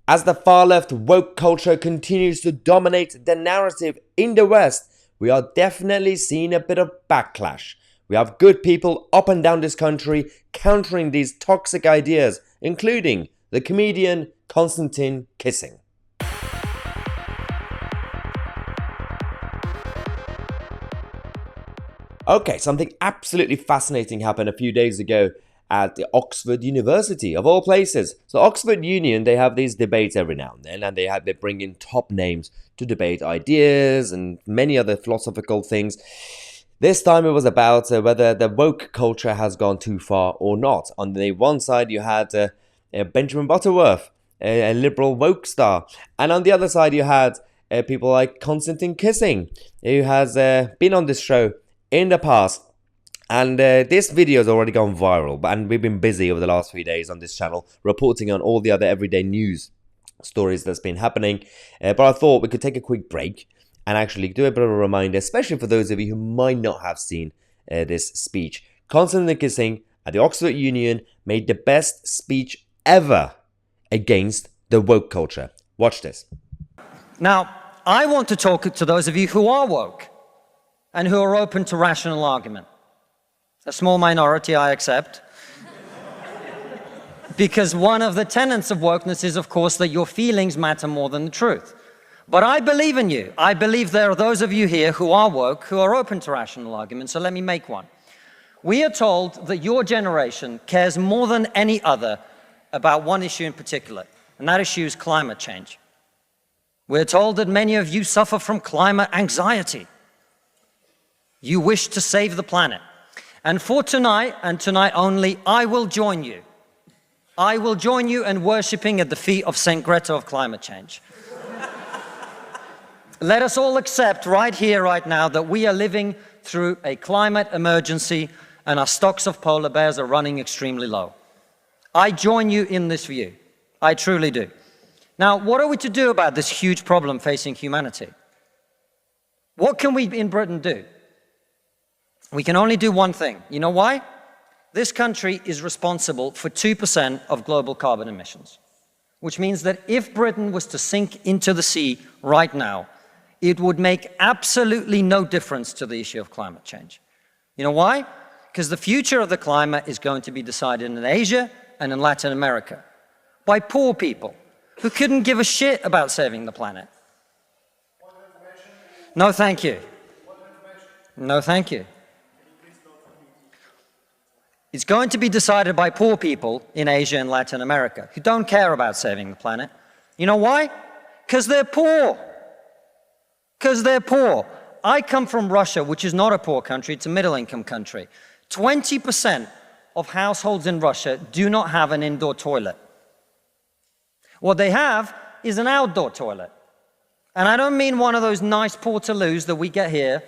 As the far-left woke culture continues to dominate the narrative in the West, we are definitely seeing a bit of backlash. We have good people up and down this country countering these toxic ideas, including the comedian Konstantin Kissing. Okay, something absolutely fascinating happened a few days ago at the Oxford University, of all places. So Oxford Union, they have these debates every now and then, and they bring in top names to debate ideas and many other philosophical things. This time it was about whether the woke culture has gone too far or not. On the one side you had Benjamin Butterworth, a liberal woke star, and on the other side you had people like Konstantin Kissing, who has been on this show in the past. And this video has already gone viral, and we've been busy over the last few days on this channel reporting on all the other everyday news stories that's been happening. But I thought we could take a quick break and actually do a bit of a reminder, especially for those of you who might not have seen this speech. Konstantin Kissing at the Oxford Union made the best speech ever against the woke culture. Watch this. Now, I want to talk to those of you who are woke and who are open to rational argument. A small minority, I accept. Because one of the tenets of wokeness is, of course, that your feelings matter more than the truth. But I believe in you. I believe there are those of you here who are woke, who are open to rational argument, so let me make one. We are told that your generation cares more than any other about one issue in particular, and that issue is climate change. We're told that many of you suffer from climate anxiety. You wish to save the planet. And for tonight, and tonight only, I will join you. I will join you in worshipping at the feet of St. Greta of climate change. Let us all accept right here, right now, that we are living through a climate emergency and our stocks of polar bears are running extremely low. I join you in this view. I truly do. Now, what are we to do about this huge problem facing humanity? What can we in Britain do? We can only do one thing. You know why? This country is responsible for 2% of global carbon emissions, which means that if Britain was to sink into the sea right now, it would make absolutely no difference to the issue of climate change. You know why? Because the future of the climate is going to be decided in Asia and in Latin America by poor people who couldn't give a shit about saving the planet. No, thank you. No, thank you. It's going to be decided by poor people in Asia and Latin America who don't care about saving the planet. You know why? Because they're poor. Because they're poor. I come from Russia, which is not a poor country, it's a middle-income country. 20% of households in Russia do not have an indoor toilet. What they have is an outdoor toilet. And I don't mean one of those nice portaloos that we get here.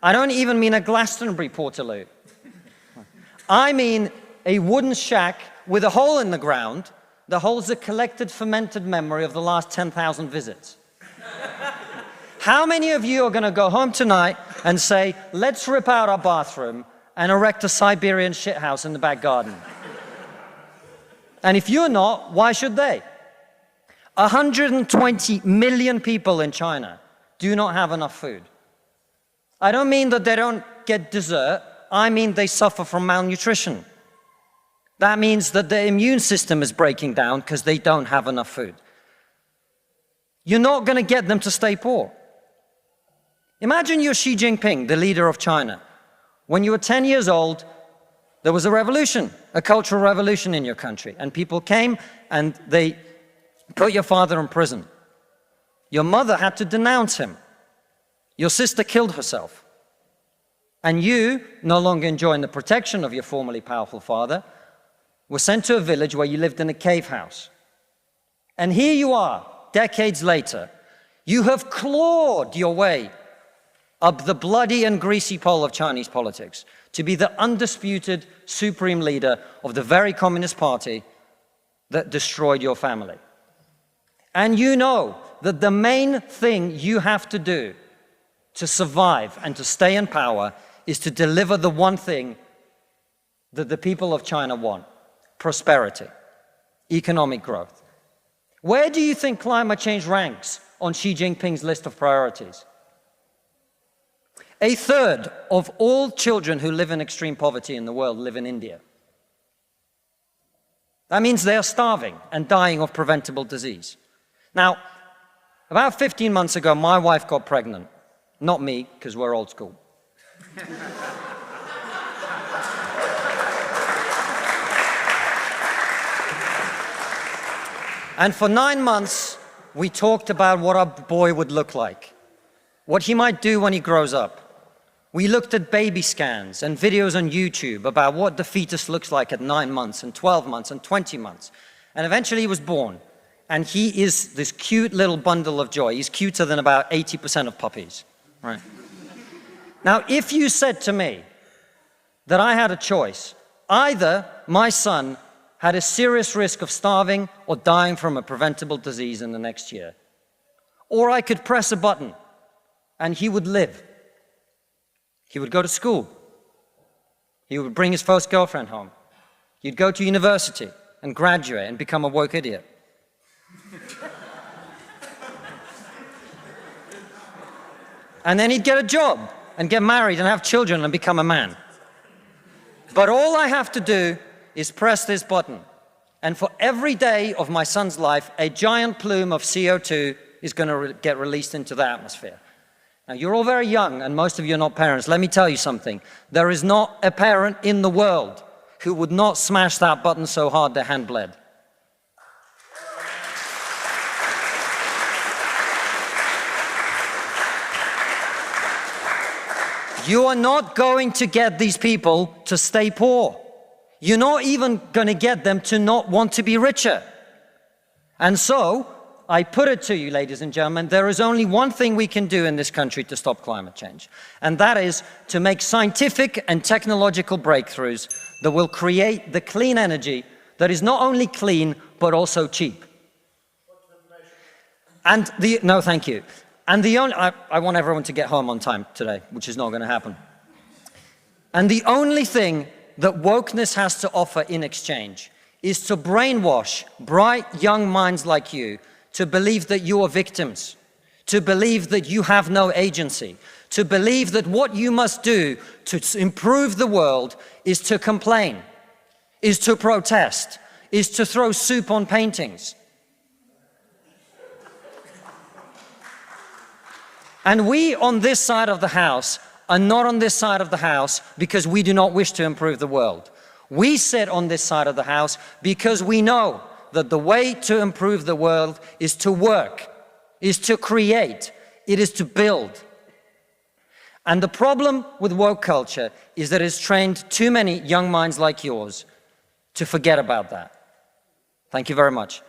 I don't even mean a Glastonbury portaloo. I mean a wooden shack with a hole in the ground that holds a collected fermented memory of the last 10,000 visits. How many of you are going to go home tonight and say, let's rip out our bathroom and erect a Siberian shithouse in the back garden? And if you're not, why should they? 120 million people in China do not have enough food. I don't mean that they don't get dessert. I mean they suffer from malnutrition. That means that their immune system is breaking down because they don't have enough food. You're not going to get them to stay poor. Imagine you're Xi Jinping, the leader of China. When you were 10 years old, there was a revolution, a cultural revolution in your country, and people came and they put your father in prison. Your mother had to denounce him. Your sister killed herself. And you, no longer enjoying the protection of your formerly powerful father, were sent to a village where you lived in a cave house. And here you are, decades later. You have clawed your way up the bloody and greasy pole of Chinese politics to be the undisputed supreme leader of the very Communist Party that destroyed your family. And you know that the main thing you have to do to survive and to stay in power is to deliver the one thing that the people of China want: prosperity, economic growth. Where do you think climate change ranks on Xi Jinping's list of priorities? A third of all children who live in extreme poverty in the world live in India. That means they are starving and dying of preventable disease. Now, about 15 months ago, my wife got pregnant. Not me, because we're old school. And for 9 months, we talked about what our boy would look like, what he might do when he grows up. We looked at baby scans and videos on YouTube about what the fetus looks like at 9 months and 12 months and 20 months. And eventually he was born. And he is this cute little bundle of joy. He's cuter than about 80% of puppies. Right? Now, if you said to me that I had a choice, either my son had a serious risk of starving or dying from a preventable disease in the next year, or I could press a button and he would live. He would go to school. He would bring his first girlfriend home. He'd go to university and graduate and become a woke idiot. And then he'd get a job and get married and have children and become a man. But all I have to do is press this button. And for every day of my son's life, a giant plume of CO2 is going to get released into the atmosphere. Now, you're all very young, and most of you are not parents. Let me tell you something. There is not a parent in the world who would not smash that button so hard their hand bled. You are not going to get these people to stay poor. You're not even going to get them to not want to be richer. And so, I put it to you, ladies and gentlemen, there is only one thing we can do in this country to stop climate change. And that is to make scientific and technological breakthroughs that will create the clean energy that is not only clean, but also cheap. And no, thank you. And I want everyone to get home on time today, which is not going to happen. And the only thing that wokeness has to offer in exchange is to brainwash bright young minds like you to believe that you are victims, to believe that you have no agency, to believe that what you must do to improve the world is to complain, is to protest, is to throw soup on paintings. And we on this side of the house are not on this side of the house because we do not wish to improve the world. We sit on this side of the house because we know that the way to improve the world is to work, is to create, it is to build. And the problem with woke culture is that it's trained too many young minds like yours to forget about that. Thank you very much.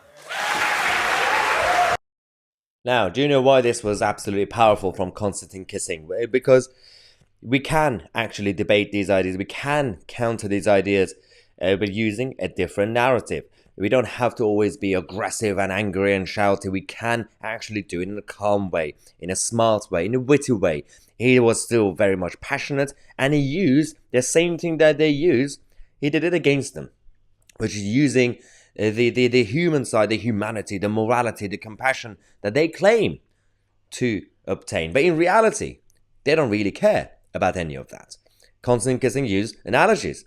Now, do you know why this was absolutely powerful from Konstantin Kissing? Because we can actually debate these ideas, we can counter these ideas by using a different narrative. We don't have to always be aggressive and angry and shouty. We can actually do it in a calm way, in a smart way, in a witty way. He was still very much passionate, and he used the same thing that they use. He did it against them, which is using the human side, the humanity, the morality, the compassion that they claim to obtain. But in reality, they don't really care about any of that. Konstantin Kissing used analogies,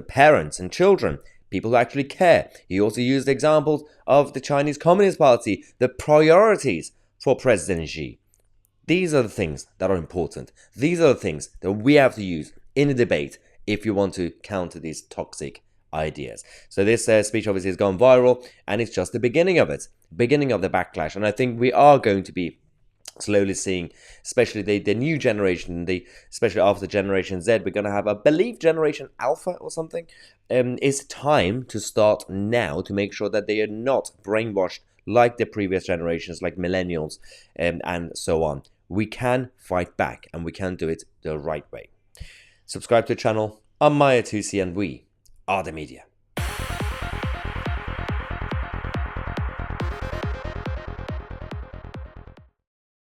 parents and children, people who actually care. He also used examples of the Chinese Communist Party, the priorities for President Xi. These are the things that are important. These are the things that we have to use in a debate if you want to counter these toxic ideas. So this speech obviously has gone viral, and it's just the beginning of it, beginning of the backlash. And I think we are going to be slowly seeing, especially the new generation, especially after Generation Z, we're going to have, I believe, Generation Alpha or something. It's time to start now to make sure that they are not brainwashed like the previous generations, like millennials and so on. We can fight back, and we can do it the right way. Subscribe to the channel. I'm Tousi, and we are the media.